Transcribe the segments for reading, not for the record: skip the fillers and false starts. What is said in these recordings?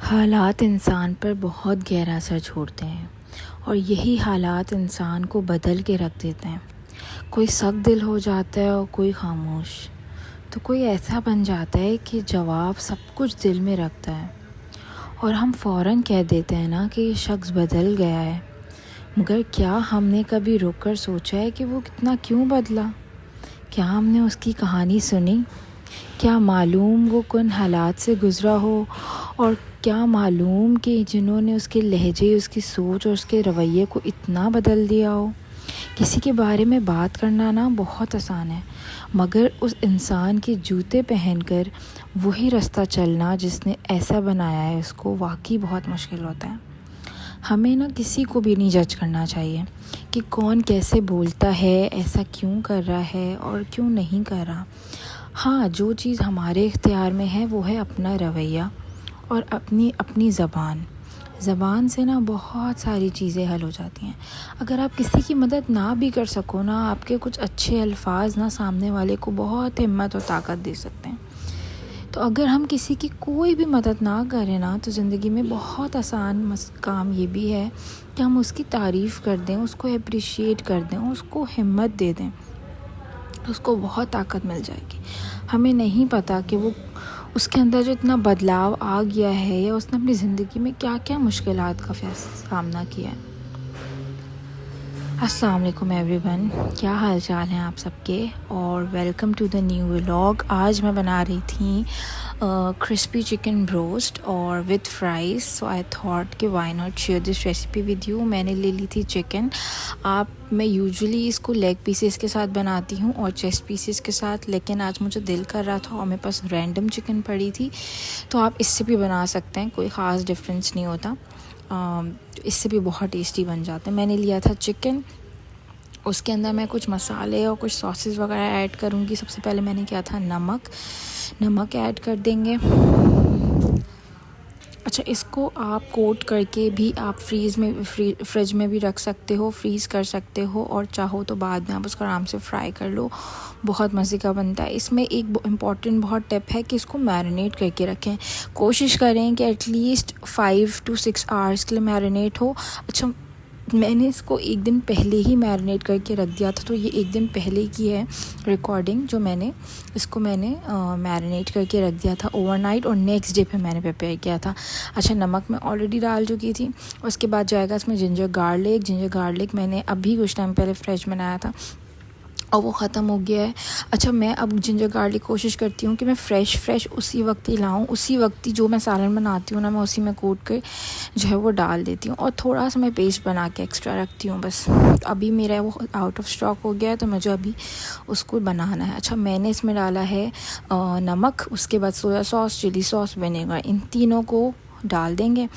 हालात इंसान पर बहुत गहरा असर छोड़ते हैं और यही हालात इंसान को बदल के रख देते हैं। कोई सख्त दिल हो जाता है और कोई खामोश, तो कोई ऐसा बन जाता है कि जवाब सब कुछ दिल में रखता है और हम फ़ौरन कह देते हैं ना कि ये शख्स बदल गया है। मगर क्या हमने कभी रुक कर सोचा है कि वो कितना क्यों बदला? क्या हमने उसकी कहानी सुनी? क्या मालूम वो किन हालात से गुज़रा हो, और क्या मालूम कि जिन्होंने उसके लहजे, उसकी सोच और उसके रवैये को इतना बदल दिया हो। किसी के बारे में बात करना ना बहुत आसान है, मगर उस इंसान के जूते पहनकर वही रास्ता चलना जिसने ऐसा बनाया है उसको वाकई बहुत मुश्किल होता है। हमें ना किसी को भी नहीं जज करना चाहिए कि कौन कैसे बोलता है, ऐसा क्यों कर रहा है और क्यों नहीं कर रहा। हाँ, जो चीज़ हमारे इख्तियार में है वो है अपना रवैया और अपनी ज़बान से ना बहुत सारी चीज़ें हल हो जाती हैं। अगर आप किसी की मदद ना भी कर सको ना, आपके कुछ अच्छे अल्फाज ना सामने वाले को बहुत हिम्मत और ताकत दे सकते हैं। तो अगर हम किसी की कोई भी मदद ना करें ना, तो ज़िंदगी में बहुत आसान काम ये भी है कि हम उसकी तारीफ़ कर दें, उसको अप्रिशिएट कर दें, उसको हिम्मत दे दें, उसको बहुत ताकत मिल जाएगी। हमें नहीं पता कि वो उसके अंदर जो इतना बदलाव आ गया है या उसने अपनी ज़िंदगी में क्या क्या मुश्किलात का सामना किया है। अस्सलाम वालेकुम एवरीवन, क्या हाल चाल हैं आप सबके, और welcome to the new vlog. आज मैं बना रही थी क्रिस्पी चिकन ब्रोस्ट और with fries, so I thought कि why not share this recipe with you. मैंने ले ली थी चिकन। मैं यूजुअली इसको लेग पीसेस के साथ बनाती हूँ और चेस्ट पीसेस के साथ, लेकिन आज मुझे दिल कर रहा था और मेरे पास रैंडम चिकन पड़ी थी, तो आप इससे भी बना सकते हैं, कोई ख़ास डिफरेंस नहीं होता। इससे भी बहुत टेस्टी बन जाते हैं। मैंने लिया था चिकन, उसके अंदर मैं कुछ मसाले और कुछ सॉसेस वगैरह ऐड करूँगी। सबसे पहले मैंने किया था नमक ऐड कर देंगे। अच्छा, इसको आप कोट करके भी आप फ्रिज में भी रख सकते हो, फ्रीज़ कर सकते हो, और चाहो तो बाद में आप उसको आराम से फ्राई कर लो। बहुत मज़े का बनता है। इसमें एक इम्पॉर्टेंट बहुत टिप है कि इसको मैरिनेट करके रखें। कोशिश करें कि एटलीस्ट 5 to 6 आवर्स के लिए मैरिनेट हो। अच्छा, मैंने इसको एक दिन पहले ही मैरिनेट करके रख दिया था, तो ये एक दिन पहले की है रिकॉर्डिंग जो मैंने मैरिनेट करके रख दिया था ओवरनाइट, और नेक्स्ट डे पे मैंने प्रिपेयर किया था। अच्छा, नमक मैं ऑलरेडी डाल चुकी थी। उसके बाद जाएगा इसमें जिंजर गार्लिक मैंने अभी कुछ टाइम पहले फ्रेश बनाया था और वो ख़त्म हो गया है। अच्छा, मैं अब जिंजर गार्लिक कोशिश करती हूँ कि मैं फ्रेश उसी वक्त ही लाऊं, उसी वक्त ही जो मैं सालन बनाती हूँ ना, मैं उसी में कूट कर जो है वो डाल देती हूँ, और थोड़ा सा मैं पेस्ट बना के एक्स्ट्रा रखती हूँ बस। अभी मेरा वो आउट ऑफ स्टॉक हो गया है, तो मुझे अभी उसको बनाना है। अच्छा, मैंने इसमें डाला है नमक, उसके बाद soya sauce, chilli sauce, vinegar, इन तीनों को डाल देंगे।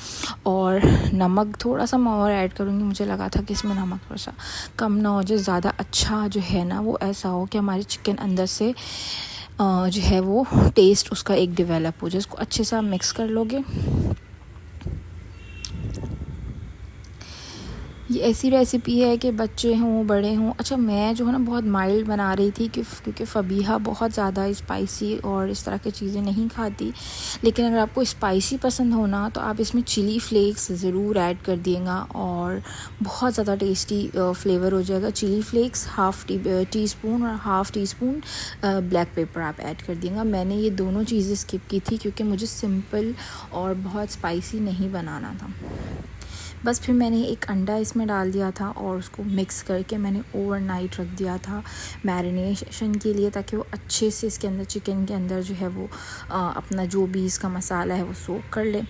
और नमक थोड़ा सा मैं और ऐड करूँगी, मुझे लगा था कि इसमें नमक थोड़ा सा कम ना हो जाए। ज़्यादा अच्छा जो है ना वो ऐसा हो कि हमारे चिकन अंदर से जो है वो टेस्ट उसका एक डेवलप हो जाए। इसको अच्छे से आप मिक्स कर लोगे। ये ऐसी रेसिपी है कि बच्चे हों बड़े हों। अच्छा, मैं जो है ना बहुत माइल्ड बना रही थी क्योंकि फ़बीहा बहुत ज़्यादा स्पाइसी और इस तरह की चीज़ें नहीं खाती। लेकिन अगर आपको स्पाइसी पसंद हो ना, तो आप इसमें चिली फ्लेक्स ज़रूर ऐड कर दिएगा और बहुत ज़्यादा टेस्टी फ्लेवर हो जाएगा। Chilli flakes half teaspoon और half teaspoon black pepper आप ऐड कर दिएगा। मैंने ये दोनों चीज़ें स्किप की थी क्योंकि मुझे सिंपल और बहुत स्पाइसी नहीं बनाना था। बस फिर मैंने एक अंडा इसमें डाल दिया था और उसको मिक्स करके मैंने ओवरनाइट रख दिया था मैरिनेशन के लिए, ताकि वो अच्छे से इसके अंदर चिकन के अंदर जो है वो अपना जो भी इसका मसाला है वो सोक कर ले।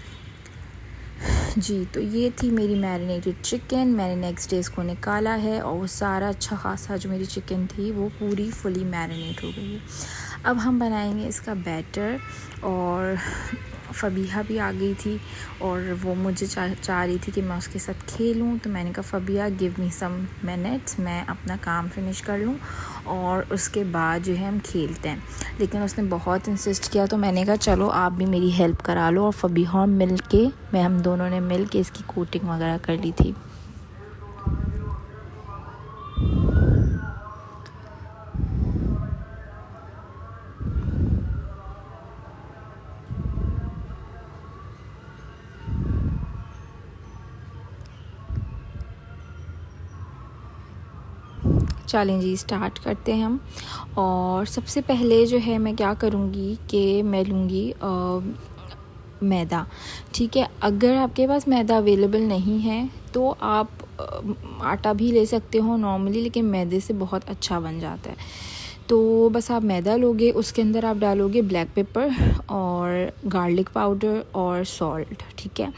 जी, तो ये थी मेरी मैरिनेटेड चिकन। मैंने नेक्स्ट डे इसको निकाला है और वो सारा अच्छा खासा जो मेरी चिकन थी वो पूरी फुली मैरिनेट हो गई है। अब हम बनाएंगे इसका बैटर, और फ़बीहा भी आ गई थी और वो मुझे चाह रही थी कि मैं उसके साथ खेलूं, तो मैंने कहा फ़बीहा गिव मी सम मिनट्स, मैं अपना काम फिनिश कर लूं और उसके बाद जो है हम खेलते हैं। लेकिन उसने बहुत इंसिस्ट किया, तो मैंने कहा चलो आप भी मेरी हेल्प करा लो, और फ़बीहा हम दोनों ने मिल के इसकी कोटिंग वगैरह कर ली थी। चलें जी, स्टार्ट करते हैं हम। और सबसे पहले जो है मैं क्या करूँगी कि मैं लूँगी मैदा। ठीक है, अगर आपके पास मैदा अवेलेबल नहीं है तो आप आटा भी ले सकते हो नॉर्मली, लेकिन मैदे से बहुत अच्छा बन जाता है। तो बस आप मैदा लोगे, उसके अंदर आप डालोगे ब्लैक पेपर और गार्लिक पाउडर और सॉल्ट। ठीक है,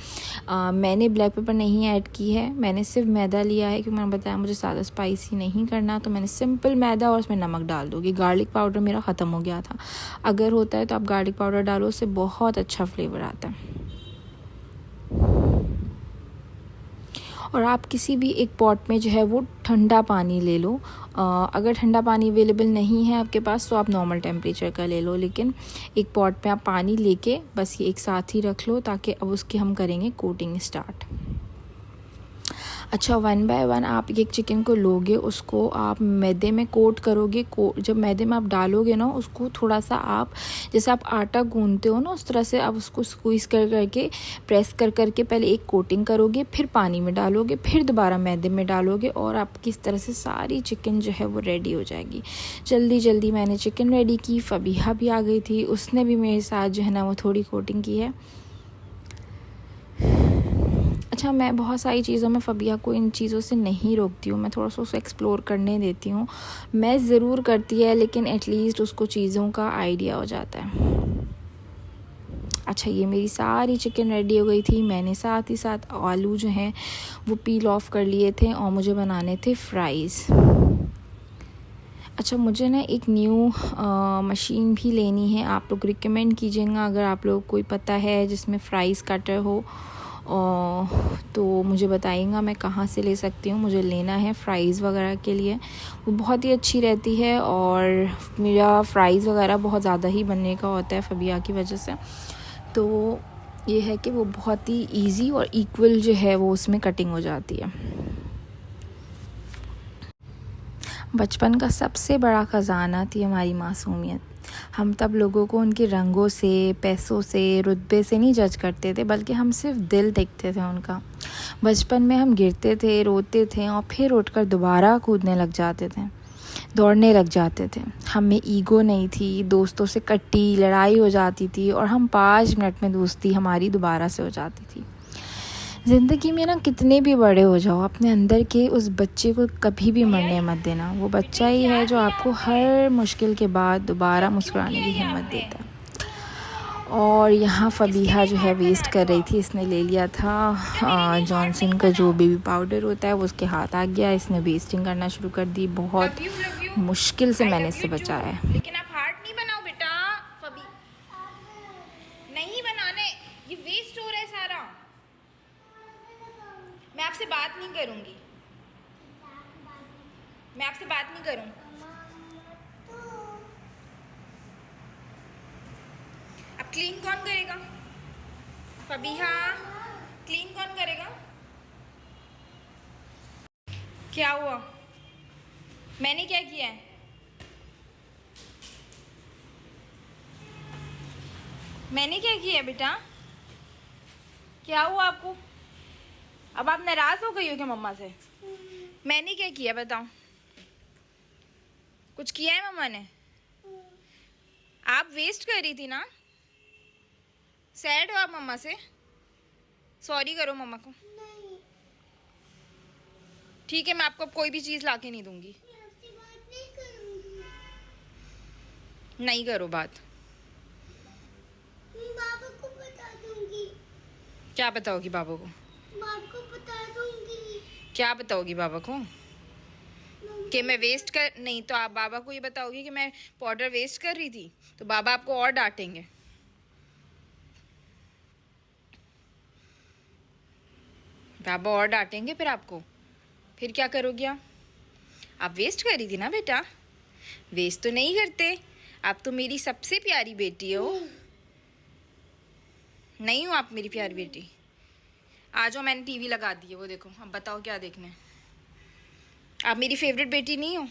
मैंने ब्लैक पेपर नहीं ऐड की है, मैंने सिर्फ मैदा लिया है क्योंकि मैंने बताया मुझे ज़्यादा स्पाइसी नहीं करना, तो मैंने सिंपल मैदा और उसमें नमक डाल दूँगी। गार्लिक पाउडर मेरा ख़त्म हो गया था, अगर होता है तो आप गार्लिक पाउडर डालो, उससे बहुत अच्छा फ्लेवर आता है। और आप किसी भी एक पॉट में जो है वो ठंडा पानी ले लो। अगर ठंडा पानी अवेलेबल नहीं है आपके पास तो आप नॉर्मल टेम्परेचर का ले लो, लेकिन एक पॉट में आप पानी लेके बस ये एक साथ ही रख लो, ताकि अब उसकी हम करेंगे कोटिंग स्टार्ट। अच्छा, 1 बाय 1 आप एक चिकन को लोगे, उसको आप मैदे में कोट करोगे। जब मैदे में आप डालोगे ना, उसको थोड़ा सा आप जैसे आप आटा गूंदते हो ना, उस तरह से आप उसको स्क्वीज़ कर करके प्रेस कर करके पहले एक कोटिंग करोगे, फिर पानी में डालोगे, फिर दोबारा मैदे में डालोगे, और आपकी इस तरह से सारी चिकन जो है वो रेडी हो जाएगी। जल्दी जल्दी मैंने चिकन रेडी की। फबीहा भी आ गई थी, उसने भी मेरे साथ जो है ना वो थोड़ी कोटिंग की है। अच्छा, मैं बहुत सारी चीज़ों में फ़बिया को इन चीज़ों से नहीं रोकती हूँ, मैं थोड़ा सा उसे एक्सप्लोर करने देती हूँ। मैं ज़रूर करती है, लेकिन एटलीस्ट उसको चीज़ों का आइडिया हो जाता है। अच्छा, ये मेरी सारी चिकन रेडी हो गई थी। मैंने साथ ही साथ आलू जो हैं वो पील ऑफ कर लिए थे और मुझे बनाने थे फ्राइज़। अच्छा, मुझे ना एक न्यू मशीन भी लेनी है, आप लोग रिकमेंड कीजिएगा अगर आप लोग कोई पता है जिसमें फ़्राइज़ कटर हो तो मुझे बताइएगा मैं कहाँ से ले सकती हूँ। मुझे लेना है फ़्राइज़ वगैरह के लिए, वो बहुत ही अच्छी रहती है, और मेरा फ़्राइज़ वगैरह बहुत ज़्यादा ही बनने का होता है फबिया की वजह से। तो ये है कि वो बहुत ही इजी और इक्वल जो है वो उसमें कटिंग हो जाती है। बचपन का सबसे बड़ा ख़जाना थी हमारी मासूमियत। हम तब लोगों को उनके रंगों से, पैसों से, रुतबे से नहीं जज करते थे, बल्कि हम सिर्फ दिल देखते थे उनका। बचपन में हम गिरते थे, रोते थे और फिर उठकर दोबारा कूदने लग जाते थे, दौड़ने लग जाते थे। हम में ईगो नहीं थी, दोस्तों से कट्टी लड़ाई हो जाती थी और हम 5 मिनट में दोस्ती हमारी दोबारा से हो जाती थी। ज़िंदगी में ना कितने भी बड़े हो जाओ, अपने अंदर के उस बच्चे को कभी भी मरने मत देना। वो बच्चा ही है जो आपको हर मुश्किल के बाद दोबारा मुस्कुराने की हिम्मत देता है। और यहाँ फबीहा जो है वेस्ट कर रही थी, इसने ले लिया था जॉनसन का जो बेबी पाउडर होता है, वो उसके हाथ आ गया, इसने वेस्टिंग करना शुरू कर दी। बहुत मुश्किल से मैंने इससे बचाया है। लेकिन आप हार्ट नहीं बनाओ बेटा, फबी नहीं बनाने, ये वेस्ट हो रहा है सारा। मैं आपसे बात नहीं करूंगी, मैं आपसे बात नहीं करूं। अब क्लीन कौन करेगा? फबीहा, क्लीन कौन करेगा? क्या हुआ? मैंने क्या किया है? मैंने क्या किया है बेटा? क्या हुआ आपको? अब आप नाराज हो गई हो क्या मम्मा से? मैंने क्या किया बताओ? कुछ किया है मम्मा ने? आप वेस्ट कर रही थी ना? सैड हो आप मम्मा से? सॉरी करो मम्मा को। ठीक है, मैं आपको अब कोई भी चीज़ लाके नहीं दूंगी। नहीं करो बात। बाबा को बता दूंगी। क्या बताओगी बाबा को? बाबा को बता दूंगी। क्या बताओगी बाबा को? कि मैं वेस्ट कर नहीं, तो आप बाबा को ये बताओगी कि मैं पाउडर वेस्ट कर रही थी, तो बाबा आपको और डांटेंगे। बाबा और डांटेंगे फिर आपको। फिर क्या करोगी आप वेस्ट कर रही थी ना बेटा? वेस्ट तो नहीं करते, आप तो मेरी सबसे प्यारी बेटी हो। नहीं हो आप मेरी प्यारी बेटी? आ जाओ, मैंने टीवी लगा दी है, वो देखो। अब बताओ क्या देखना है? आप मेरी फेवरेट बेटी नहीं हो?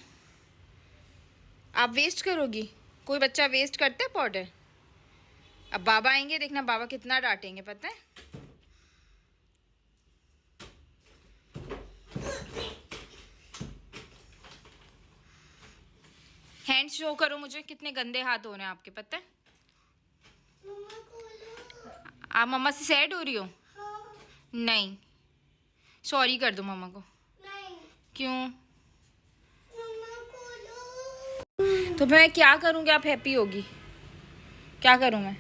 आप वेस्ट करोगी? कोई बच्चा वेस्ट करता है पाउडर? अब बाबा आएंगे, देखना बाबा कितना डांटेंगे, पता है? हैंड्स शो करो मुझे, कितने गंदे हाथ हो रहे हैं आपके, पता है? मम्मा खोलो। आप मम्मा से सैड हो रही हो? हाँ। नहीं, सॉरी कर दो मम्मा को। नहीं। क्यों? मम्मा खोलो। तो मैं क्या करूँगी आप हैप्पी होगी? क्या करूँ मैं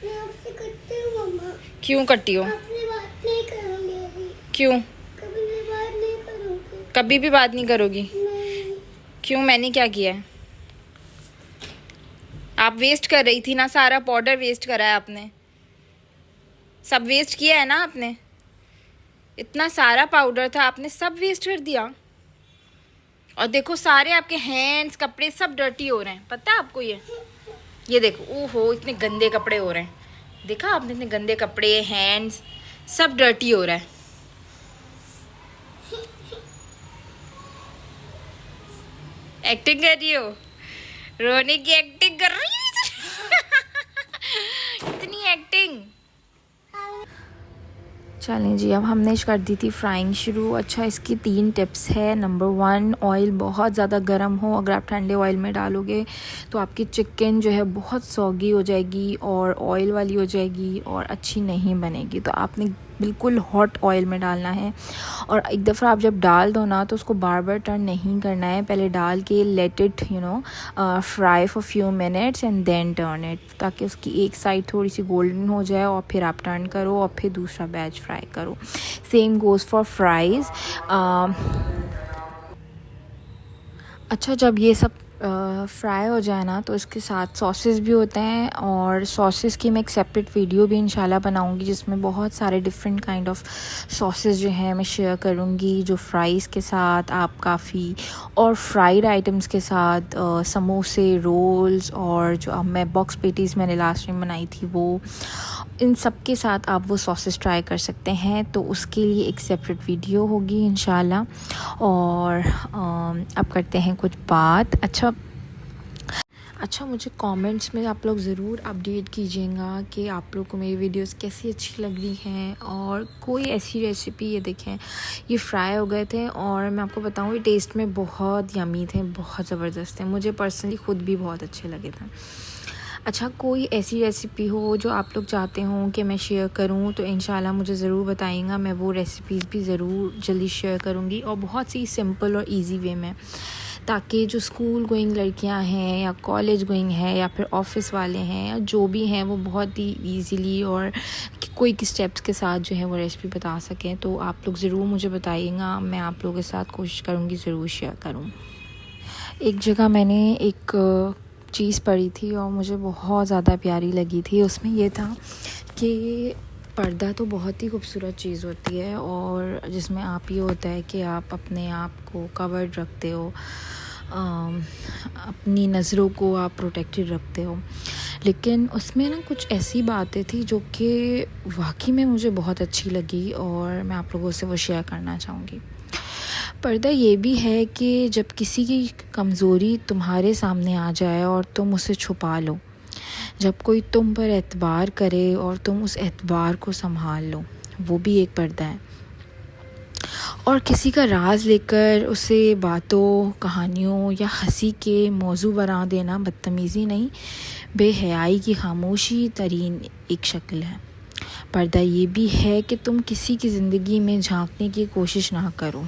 आपसे करती हूँ मम्मा। क्यों कट्टी हो? आपसे बात नहीं करूँगी अभी। क्यों? कभी भी बात नहीं करूँगी। कभी भी बात नहीं करोगी? नहीं। क्यों, मैंने क्या किया है? आप वेस्ट कर रही थी ना, सारा पाउडर वेस्ट करा है आपने, सब वेस्ट किया है ना आपने। इतना सारा पाउडर था, आपने सब वेस्ट कर दिया। और देखो सारे आपके हैंड्स, कपड़े सब डर्टी हो रहे हैं, पता है आपको? ये देखो, ओहो इतने गंदे कपड़े हो रहे हैं। देखा आपने, इतने गंदे कपड़े, हैंड्स सब डर्टी हो रहा है। एक्टिंग कर रही हो? रोने की एक्टिंग कर रही है। इतनी एक्टिंग। चलें जी, अब हमने कर दी थी फ्राइंग शुरू। अच्छा, इसकी 3 टिप्स है। नंबर 1, ऑयल बहुत ज़्यादा गर्म हो। अगर आप ठंडे ऑयल में डालोगे तो आपकी चिकन जो है बहुत सॉगी हो जाएगी और ऑयल वाली हो जाएगी और अच्छी नहीं बनेगी। तो आपने बिल्कुल हॉट ऑयल में डालना है। और एक दफ़ा आप जब डाल दो ना तो उसको बार बार टर्न नहीं करना है। पहले डाल के let it fry for few minutes and then turn it, ताकि उसकी एक साइड थोड़ी सी गोल्डन हो जाए और फिर आप टर्न करो और फिर दूसरा बैच फ्राई करो। Same goes for fries. अच्छा, जब ये सब फ्राई हो जाए ना तो इसके साथ सॉसेस भी होते हैं, और सॉसेस की मैं एक सेपरेट वीडियो भी इंशाल्लाह बनाऊंगी जिसमें बहुत सारे डिफरेंट काइंड ऑफ सॉसेस जो हैं मैं शेयर करूंगी, जो फ्राइज़ के साथ आप काफ़ी और फ्राइड आइटम्स के साथ समोसे, रोल्स, और जो मैं बॉक्स पेटीज़ मैंने लास्ट टाइम बनाई थी वो, इन सब के साथ आप वो सॉसेस ट्राई कर सकते हैं। तो उसके लिए एक सेपरेट वीडियो होगी इंशाल्लाह। और अब करते हैं कुछ बात। अच्छा, मुझे कमेंट्स में आप लोग ज़रूर अपडेट कीजिएगा कि आप लोग को मेरी वीडियोस कैसी अच्छी लग रही हैं, और कोई ऐसी रेसिपी। ये देखें, ये फ्राई हो गए थे और मैं आपको बताऊँ ये टेस्ट में बहुत यमी थे, बहुत ज़बरदस्त थे। मुझे पर्सनली ख़ुद भी बहुत अच्छे लगे थे। अच्छा, कोई ऐसी रेसिपी हो जो आप लोग चाहते हो कि मैं शेयर करूं तो इंशाल्लाह मुझे ज़रूर बताइएगा। मैं वो रेसिपीज़ भी ज़रूर जल्दी शेयर करूंगी, और बहुत सी सिंपल और इजी वे में, ताकि जो स्कूल गोइंग लड़कियां हैं या कॉलेज गोइंग हैं या फिर ऑफिस वाले हैं या जो भी हैं वो बहुत ही ईज़िली और कोई स्टेप्स के साथ जो है वो रेसिपी बता सकें। तो आप लोग ज़रूर मुझे बताइएगा, मैं आप लोगों के साथ कोशिश करूँगी ज़रूर शेयर करूँ। एक जगह मैंने एक चीज़ पढ़ी थी और मुझे बहुत ज़्यादा प्यारी लगी थी। उसमें ये था कि पर्दा तो बहुत ही खूबसूरत चीज़ होती है, और जिसमें आप ये होता है कि आप अपने आप को कवर्ड रखते हो, अपनी नज़रों को आप प्रोटेक्टेड रखते हो। लेकिन उसमें ना कुछ ऐसी बातें थी जो कि वाकई में मुझे बहुत अच्छी लगी, और मैं आप लोगों से वो शेयर करना चाहूँगी। पर्दा ये भी है कि जब किसी की कमज़ोरी तुम्हारे सामने आ जाए और तुम उसे छुपा लो, जब कोई तुम पर एतबार करे और तुम उस एतबार को संभाल लो, वो भी एक पर्दा है। और किसी का राज लेकर उसे बातों, कहानियों या हंसी के मौजू बना देना बदतमीज़ी नहीं, बेहयाई की खामोशी तरीन एक शक्ल है। पर्दा ये भी है कि तुम किसी की ज़िंदगी में झांकने की कोशिश ना करो।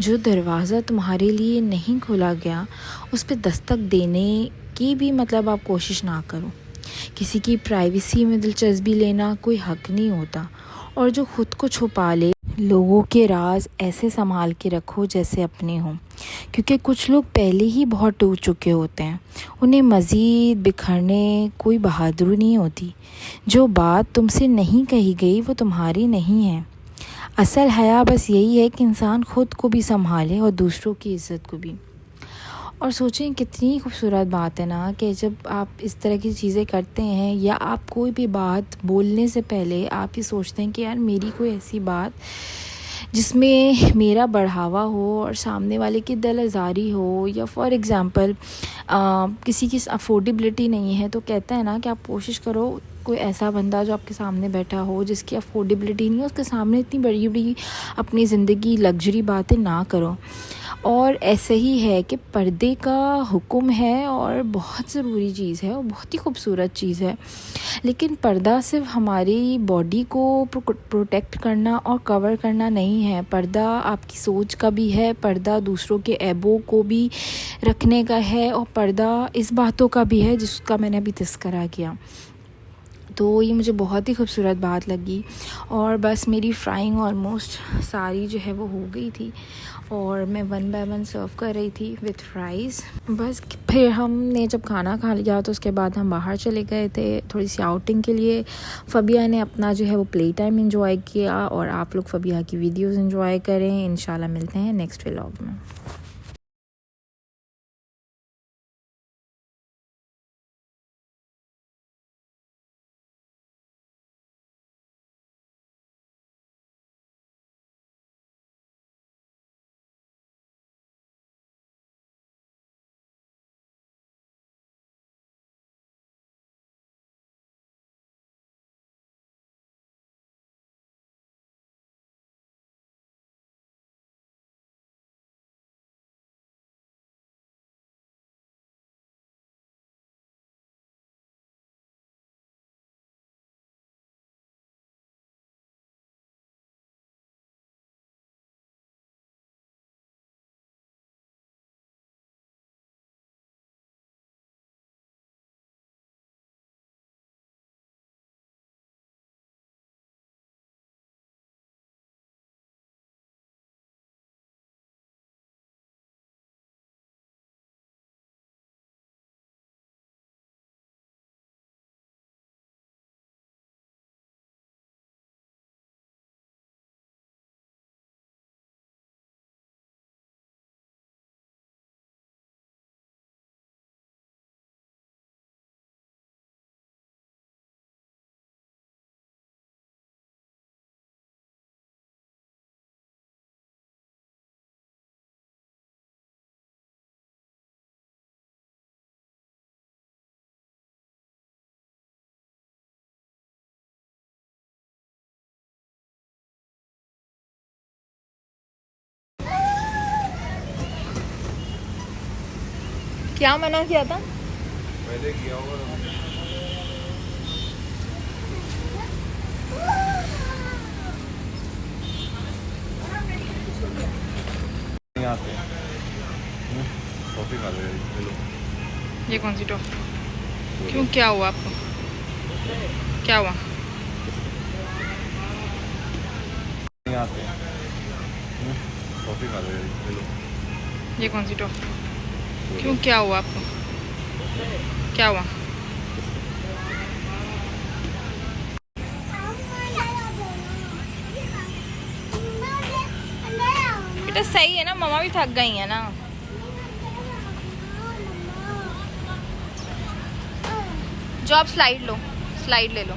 जो दरवाज़ा तुम्हारे लिए नहीं खोला गया उस पर दस्तक देने की भी मतलब आप कोशिश ना करो। किसी की प्राइवेसी में दिलचस्पी लेना कोई हक नहीं होता, और जो खुद को छुपा ले, लोगों के राज ऐसे संभाल के रखो जैसे अपने हों, क्योंकि कुछ लोग पहले ही बहुत टूट चुके होते हैं। उन्हें मज़ीद बिखरने कोई बहादुरी नहीं होती। जो बात तुमसे नहीं कही गई वो तुम्हारी नहीं है। असल हया बस यही है कि इंसान खुद को भी संभाले और दूसरों की इज़्ज़त को भी। और सोचें कितनी खूबसूरत बात है ना कि जब आप इस तरह की चीज़ें करते हैं, या आप कोई भी बात बोलने से पहले आप ये सोचते हैं कि यार मेरी कोई ऐसी बात जिसमें मेरा बढ़ावा हो और सामने वाले की दिल आज़ारी हो, या फॉर एग्ज़ाम्पल किसी की अफोर्डेबिलिटी नहीं है तो कहता है ना कि आप कोशिश करो कोई ऐसा बंदा जो आपके सामने बैठा हो जिसकी अफोर्डेबिलिटी नहीं है, उसके सामने इतनी बड़ी बड़ी अपनी ज़िंदगी लग्जरी बातें ना करो। और ऐसे ही है कि पर्दे का हुक्म है और बहुत ज़रूरी चीज़ है और बहुत ही खूबसूरत चीज़ है, लेकिन पर्दा सिर्फ हमारी बॉडी को प्रोटेक्ट करना और कवर करना नहीं है। पर्दा आपकी सोच का भी है, पर्दा दूसरों के ऐबों को भी रखने का है, और पर्दा इस बातों का भी है जिसका मैंने अभी तज़किरा किया। तो ये मुझे बहुत ही खूबसूरत बात लगी। और बस मेरी फ्राइंग ऑलमोस्ट सारी जो है वो हो गई थी, और मैं 1 बाय 1 सर्व कर रही थी विथ फ्राइज़। बस फिर हमने जब खाना खा लिया तो उसके बाद हम बाहर चले गए थे थोड़ी सी आउटिंग के लिए। फ़बिया ने अपना जो है वो प्ले टाइम एंजॉय किया, और आप लोग फ़बिया की वीडियोस एंजॉय करें। इंशाल्लाह मिलते हैं नेक्स्ट व्लॉग में। क्या मना किया था? पहले किया होगा। नहीं आते टॉफी खा ले लो। ये कौन सी टॉफी? क्यों, क्या हुआ आपको? क्या हुआ? नहीं आते टॉफी खा ले लो। ये कौन सी टॉफी? क्यों, क्या हुआ आपको? क्या हुआ? बेटा सही है ना, मम्मा भी थक गई है ना। जो आप स्लाइड लो, स्लाइड ले लो।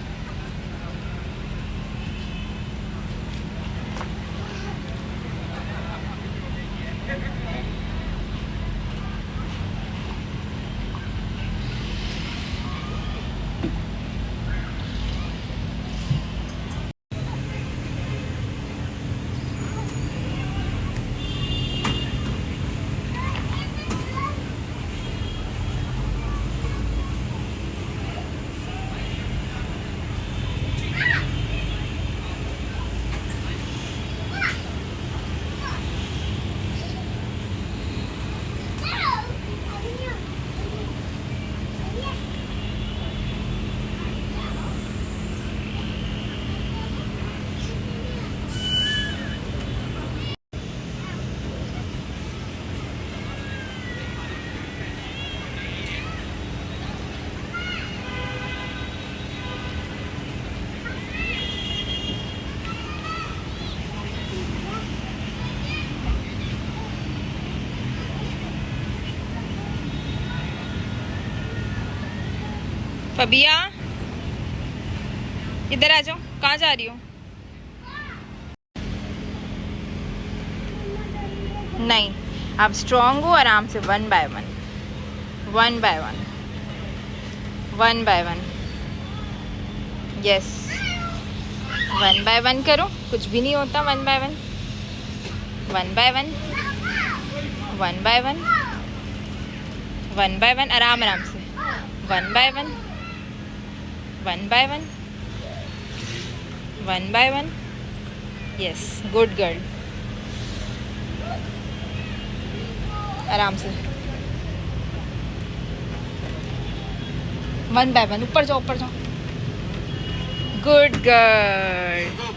फबिया इधर आ जाओ, कहाँ जा रही हो? नहीं, आप स्ट्रॉन्ग हो, आराम से 1 by 1, 1 by 1, 1 by 1। Yes, 1 by 1 करो, कुछ भी नहीं होता। 1 by 1, 1 by 1, one by one, one by one, आराम आराम से, one by one, one by one, one by one, yes good girl, आराम से, वन बाय वन, ऊपर जाओ ऊपर जाओ, गुड गर्ल।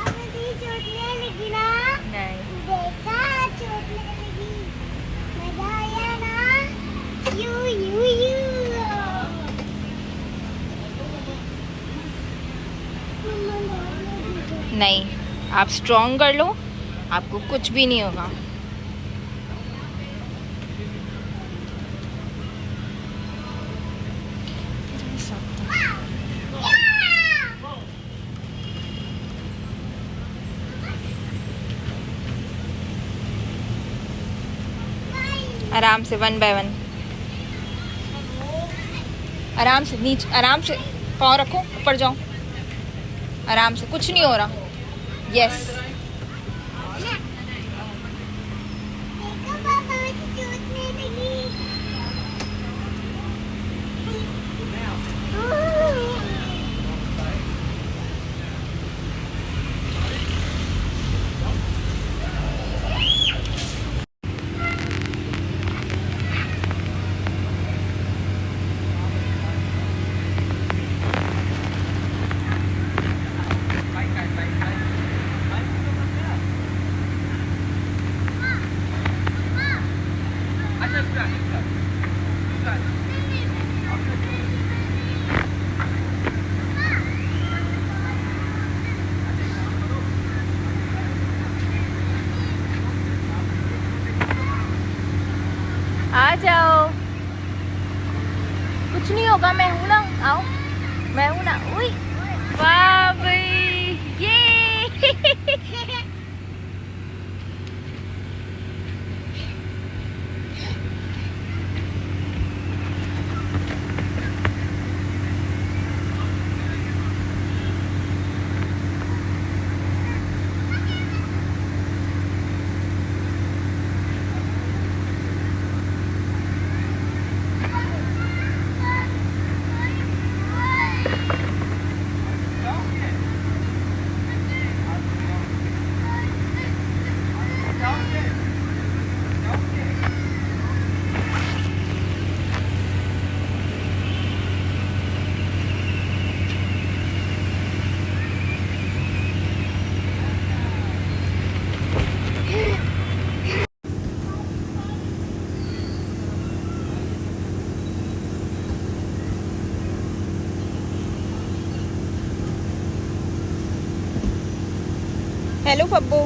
मुझे चोट नहीं लगी ना? नहीं, देखा चोट नहीं लगी, मजा आया ना? यू नहीं, आप स्ट्रॉन्ग कर लो, आपको कुछ भी नहीं होगा। आराम से, वन बाय वन, आराम से, नीचे आराम से, पाँव रखो, ऊपर जाओ, आराम से, कुछ नहीं हो रहा, यस। देखा पापा मुझे चोट नहीं लगी। आ जाओ, कुछ नहीं होगा, मैं हूं ना, आओ, मैं हूं ना, उई, वाह भाई, ये हेलो फब्बू,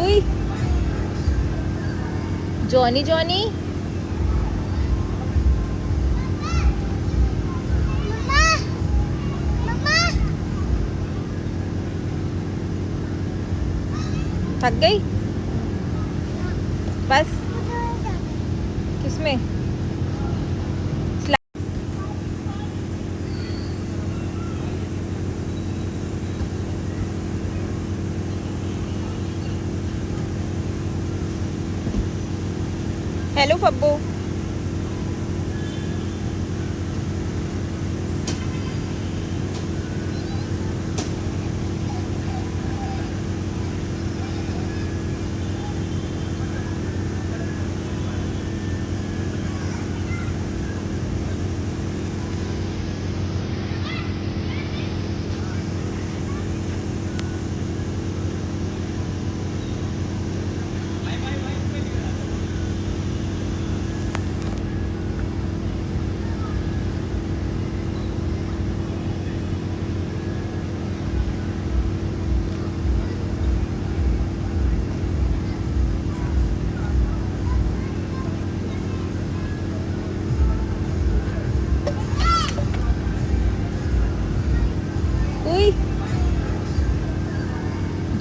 उई, जॉनी जॉनी, मम्मा मम्मा थक गई बस, किसमें? हेलो फब्बू,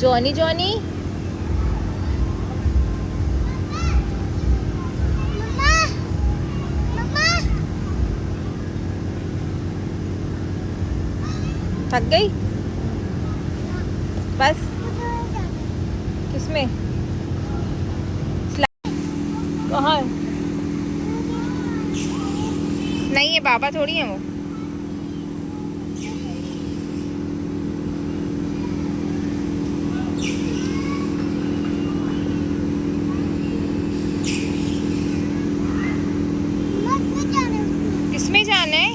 जॉनी जॉनी मम्मा मम्मा थक गई बस किसमें कहाँ है? नहीं, ये बाबा थोड़ी है वो। किसमें जाना है?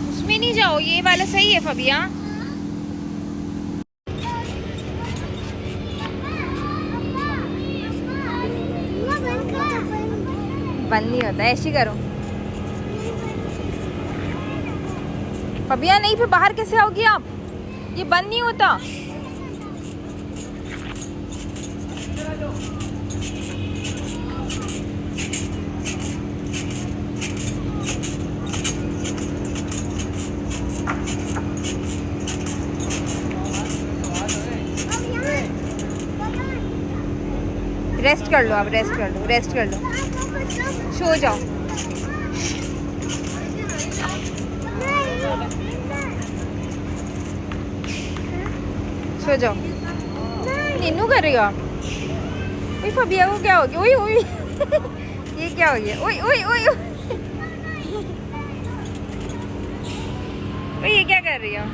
उसमें नहीं जाओ, ये वाला सही है फबिया। बंद नहीं होता, ऐसे ही करो फबिया। नहीं, फिर बाहर कैसे आओगी आप? ये बंद नहीं होता। रेस्ट कर लो आप, रेस्ट कर लो, रेस्ट कर लो, सो जाओ। सो जाओ। नीनू करेगा। ओए फबिया को क्या हो गया? ओए ओए ये क्या हो गया? ओए ओए ओए ओए ये क्या कर रही हो?